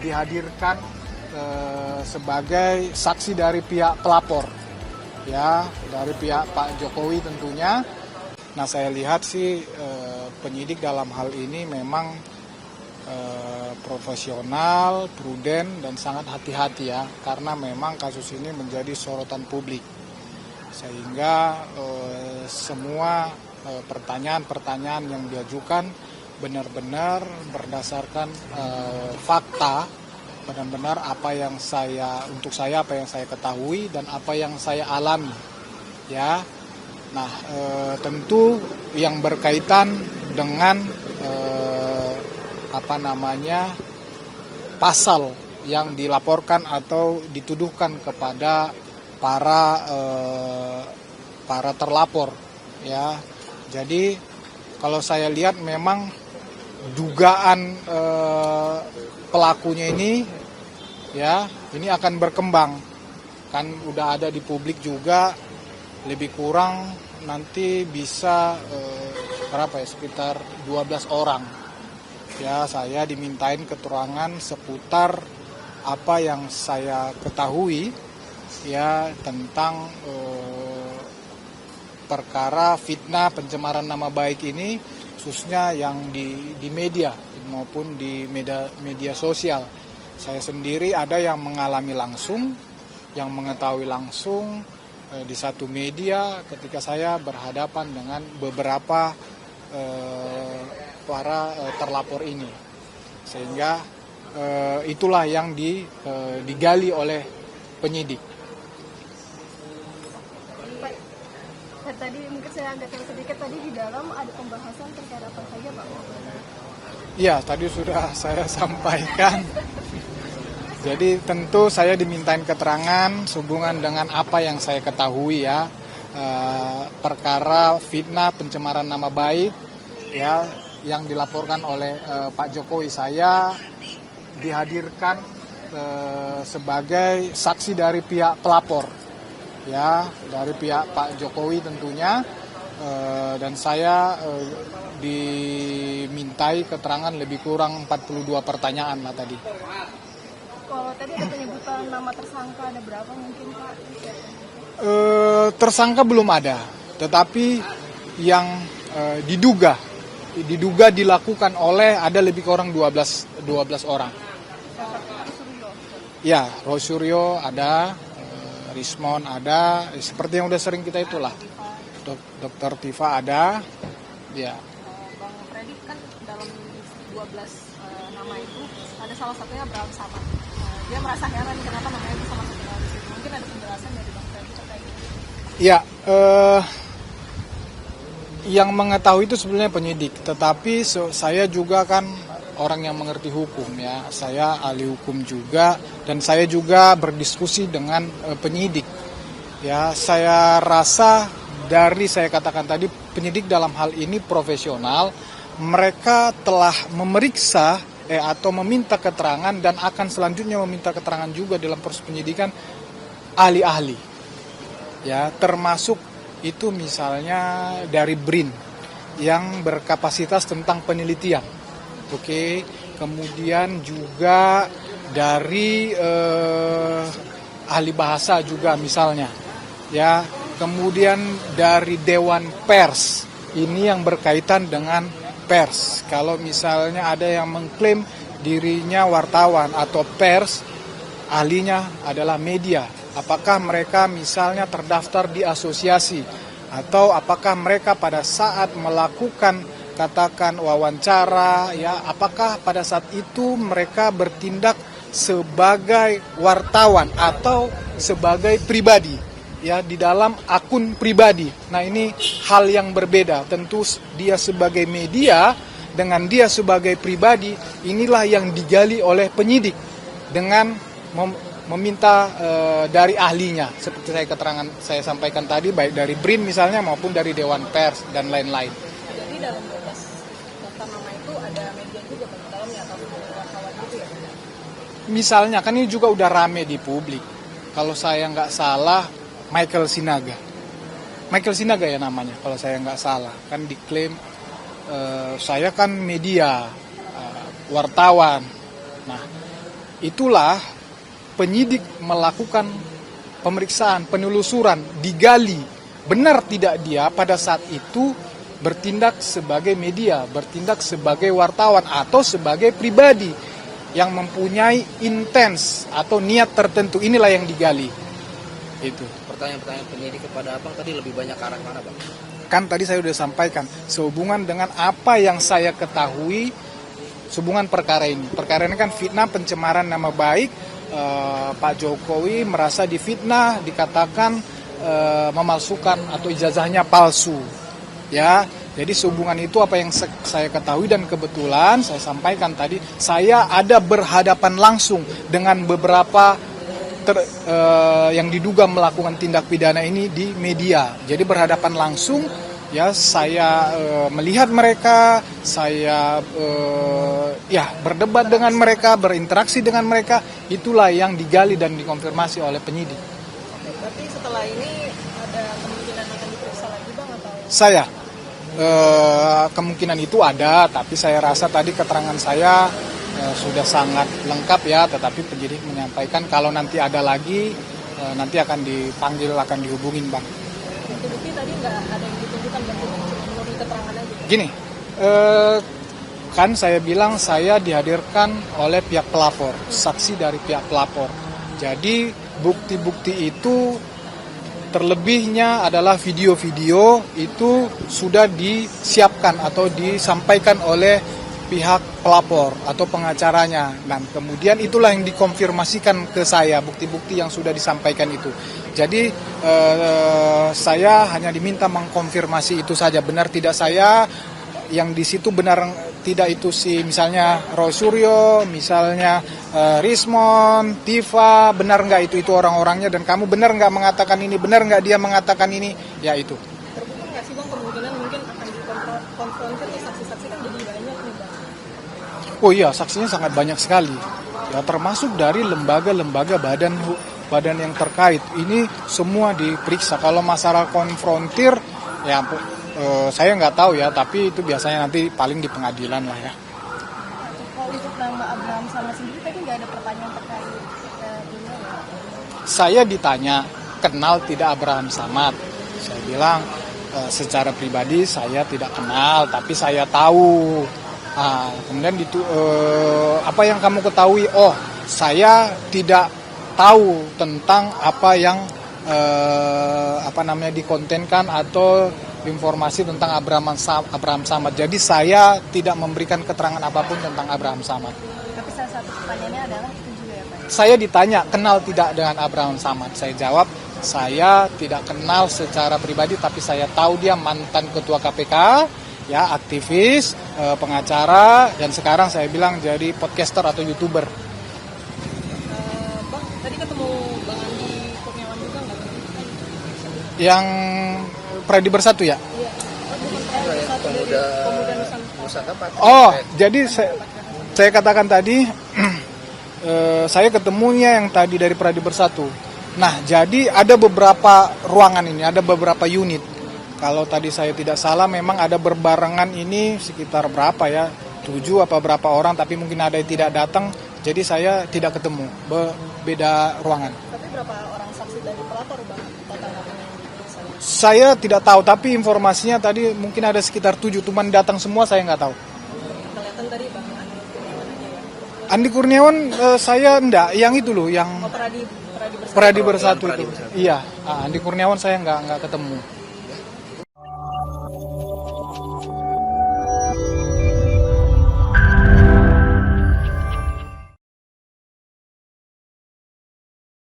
dihadirkan sebagai saksi dari pihak pelapor, ya, dari pihak Pak Jokowi tentunya. Nah, saya lihat sih penyidik dalam hal ini memang profesional, prudent, dan sangat hati-hati ya, karena memang kasus ini menjadi sorotan publik. Sehingga semua pertanyaan-pertanyaan yang diajukan benar-benar berdasarkan fakta, benar-benar apa yang saya ketahui dan apa yang saya alami, ya. Nah, tentu yang berkaitan dengan pasal yang dilaporkan atau dituduhkan kepada para terlapor, ya. Jadi kalau saya lihat memang dugaan pelakunya ini, ya, ini akan berkembang. Kan udah ada di publik juga, lebih kurang nanti bisa sekitar 12 orang. Ya, saya dimintain keterangan seputar apa yang saya ketahui, ya, tentang perkara fitnah pencemaran nama baik ini, khususnya yang di media maupun di media sosial. Saya sendiri ada yang mengalami langsung, yang mengetahui langsung di satu media ketika saya berhadapan dengan beberapa para terlapor ini. Sehingga itulah yang digali oleh penyidik. Tadi mungkin saya agak sedikit, tadi di dalam ada pembahasan terkait apa saja Pak? Iya, tadi sudah saya sampaikan. Jadi tentu saya dimintain keterangan sehubungan dengan apa yang saya ketahui, ya, perkara fitnah pencemaran nama baik, ya, yang dilaporkan oleh Pak Jokowi. Saya dihadirkan sebagai saksi dari pihak pelapor, ya, dari pihak Pak Jokowi tentunya, dan saya dimintai keterangan lebih kurang 42 pertanyaan lah tadi. Kalau tadi ada penyebutan nama tersangka, ada berapa mungkin Pak? Tersangka belum ada, tetapi yang diduga dilakukan oleh ada lebih kurang 12 orang. Ya, Rosuryo ada, Rismon ada, seperti yang udah sering kita itulah. Dokter Tifa ada, ya. Bang Freddy, kan dalam 12 nama itu ada salah satunya Abraham Samad. Dia merasa heran kenapa namanya bisa masuk ke dalam situ. Mungkin ada penjelasan dari Bang Freddy terkait itu. Ya, yang mengetahui itu sebenarnya penyidik, tetapi saya juga kan orang yang mengerti hukum, ya. Saya ahli hukum juga, dan saya juga berdiskusi dengan penyidik. Ya, saya rasa dari saya katakan tadi, penyidik dalam hal ini profesional. Mereka telah memeriksa atau meminta keterangan dan akan selanjutnya meminta keterangan juga dalam proses penyidikan ahli-ahli, ya, termasuk itu misalnya dari BRIN yang berkapasitas tentang penelitian, oke, kemudian juga dari ahli bahasa juga misalnya, ya, kemudian dari Dewan Pers, ini yang berkaitan dengan pers. Kalau misalnya ada yang mengklaim dirinya wartawan atau pers, ahlinya adalah media. Apakah mereka misalnya terdaftar di asosiasi, atau apakah mereka pada saat melakukan katakan wawancara, ya, apakah pada saat itu mereka bertindak sebagai wartawan atau sebagai pribadi, ya, di dalam akun pribadi. Nah, ini hal yang berbeda. Tentu dia sebagai media dengan dia sebagai pribadi, inilah yang digali oleh penyidik dengan meminta dari ahlinya, seperti saya sampaikan tadi, baik dari BRIN misalnya maupun dari Dewan Pers dan lain-lain. Jadi dalam 12 daftar nama itu ada media juga Pak di dalamnya atau wartawan gitu ya? Misalnya, kan ini juga udah rame di publik. Kalau saya nggak salah, Michael Sinaga ya namanya, kalau saya nggak salah, kan diklaim saya kan media, wartawan. Nah, itulah penyidik melakukan pemeriksaan, penelusuran, digali benar tidak dia pada saat itu bertindak sebagai media, bertindak sebagai wartawan atau sebagai pribadi yang mempunyai intens atau niat tertentu. Inilah yang digali. Itu. Pertanyaan-pertanyaan penyidik kepada Abang tadi lebih banyak arah mana, Bang? Kan tadi saya sudah sampaikan sehubungan dengan apa yang saya ketahui sehubungan perkara ini. Perkara ini kan fitnah, pencemaran nama baik. Pak Jokowi merasa difitnah, dikatakan memalsukan atau ijazahnya palsu. Ya, jadi sehubungan itu apa yang saya ketahui, dan kebetulan saya sampaikan tadi saya ada berhadapan langsung dengan beberapa yang diduga melakukan tindak pidana ini di media. Jadi berhadapan langsung, ya saya melihat mereka, saya berdebat dengan mereka, berinteraksi dengan mereka. Itulah yang digali dan dikonfirmasi oleh penyidik. Berarti setelah ini ada kemungkinan akan diperiksa lagi, Bang, atau? Saya kemungkinan itu ada, tapi saya rasa tadi keterangan saya sudah sangat lengkap ya. Tetapi penyidik menyampaikan kalau nanti ada lagi nanti akan dipanggil, akan dihubungin, Bang. Bukti tadi nggak ada yang ditunjukkan, berarti cuma menurut keterangan aja. Gini, kan saya bilang saya dihadirkan oleh pihak pelapor, saksi dari pihak pelapor. Jadi bukti-bukti itu terlebihnya adalah video-video itu sudah disiapkan atau disampaikan oleh pihak pelapor atau pengacaranya. Dan kemudian itulah yang dikonfirmasikan ke saya, bukti-bukti yang sudah disampaikan itu. Jadi saya hanya diminta mengkonfirmasi itu saja, benar tidak saya yang di situ, benar tidak itu si misalnya Roy Suryo, misalnya Rismon, Tifa, benar nggak itu orang-orangnya, dan kamu benar nggak mengatakan ini, benar nggak dia mengatakan ini, ya itu. Terbuka nggak sih, Bang, kemungkinan mungkin akan dikonfrontir nih saksi-saksi kan jadi banyak nih, Bang? Oh iya, saksinya sangat banyak sekali. Ya, termasuk dari lembaga-lembaga badan yang terkait. Ini semua diperiksa. Kalau masalah konfrontir, ya saya nggak tahu ya, tapi itu biasanya nanti paling di pengadilan lah ya. Kalau untuk nama Abraham Samad sendiri tadi nggak ada pertanyaan terkait beliau ya? Saya ditanya, kenal tidak Abraham Samad? Saya bilang, secara pribadi saya tidak kenal, tapi saya tahu. Kemudian apa yang kamu ketahui? Oh, saya tidak tahu tentang apa yang dikontenkan atau informasi tentang Abraham Samad. Jadi saya tidak memberikan keterangan apapun tentang Abraham Samad. Tapi salah satu pertanyaannya adalah itu juga ya, Pak? Saya ditanya kenal tidak dengan Abraham Samad. Saya jawab, saya tidak kenal secara pribadi, tapi saya tahu dia mantan ketua KPK, ya, aktivis, pengacara, dan sekarang saya bilang jadi podcaster atau YouTuber. Bang, tadi ketemu Bang Andi Kurniawan juga nggak? Yang Pradi Bersatu ya? Iya. Bukan Pradi Bersatu, dari Pemuda Nusantara. Oh, jadi saya katakan tadi, saya ketemunya yang tadi dari Pradi Bersatu. Nah, jadi ada beberapa ruangan ini, ada beberapa unit. Kalau tadi saya tidak salah, memang ada berbarengan ini sekitar berapa ya, 7 apa berapa orang, tapi mungkin ada yang tidak datang, jadi saya tidak ketemu, beda ruangan. Tapi berapa orang saksi dari pelapor, Bang? Total yang diperiksa? Saya tidak tahu, tapi informasinya tadi mungkin ada sekitar 7, cuman datang semua saya nggak tahu. Kelihatan tadi Bang Andi Kurniawan aja ya? Andi Kurniawan saya enggak, yang itu loh, yang Oh, Pradi Bersatu. Pradi Bersatu itu. Iya, Andi Kurniawan saya nggak ketemu.